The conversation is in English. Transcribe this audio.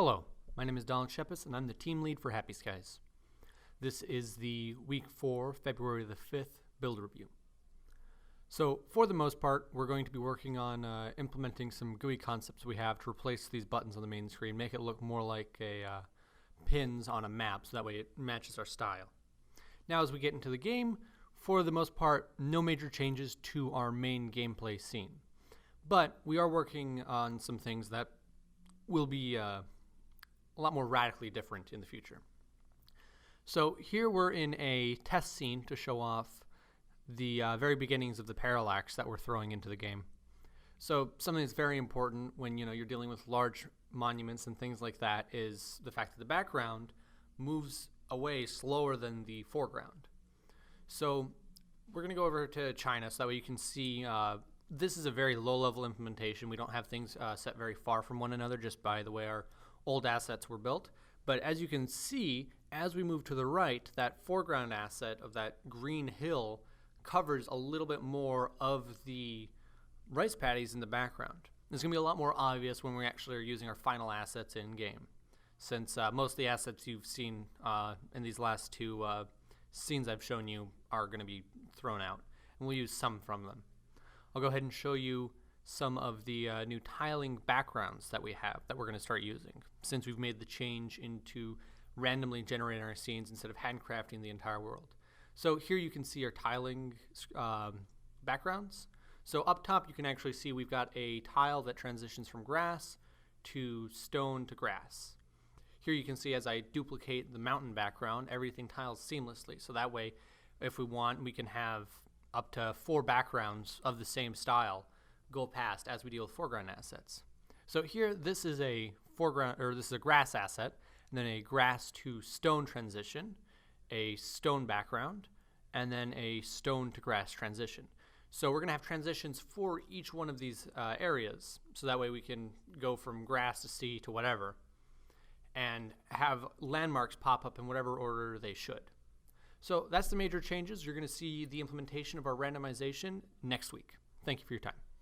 Hello, my name is Donald Shepis and I'm the team lead for Happy Skies. This is the week 4, February the 5th build review. So for the most part, we're going to be working on implementing some GUI concepts we have to replace these buttons on the main screen, make it look more like pins on a map, so that way it matches our style. Now as we get into the game, for the most part, no major changes to our main gameplay scene. But we are working on some things that will be a lot more radically different in the future. So here we're in a test scene to show off the very beginnings of the parallax that we're throwing into the game. So something that's very important when you're dealing with large monuments and things like that is the fact that the background moves away slower than the foreground. So we're going to go over to China so that way you can see this is a very low-level implementation. We don't have things set very far from one another just by the way our old assets were built. But as you can see, as we move to the right, that foreground asset of that green hill covers a little bit more of the rice paddies in the background. It's going to be a lot more obvious when we actually are using our final assets in-game, since most of the assets you've seen in these last two scenes I've shown you are going to be thrown out, and we'll use some from them. I'll go ahead and show you some of the new tiling backgrounds that we have that we're going to start using, since we've made the change into randomly generating our scenes instead of handcrafting the entire world. So here you can see our tiling backgrounds. So up top you can actually see we've got a tile that transitions from grass to stone to grass. Here you can see as I duplicate the mountain background, everything tiles seamlessly. So that way, if we want, we can have up to 4 backgrounds of the same style go past as we deal with foreground assets. So here, this is a foreground, or this is a grass asset, and then a grass to stone transition, a stone background, and then a stone to grass transition. So we're going to have transitions for each one of these areas, so that way we can go from grass to sea to whatever, and have landmarks pop up in whatever order they should. So that's the major changes. You're going to see the implementation of our randomization next week. Thank you for your time.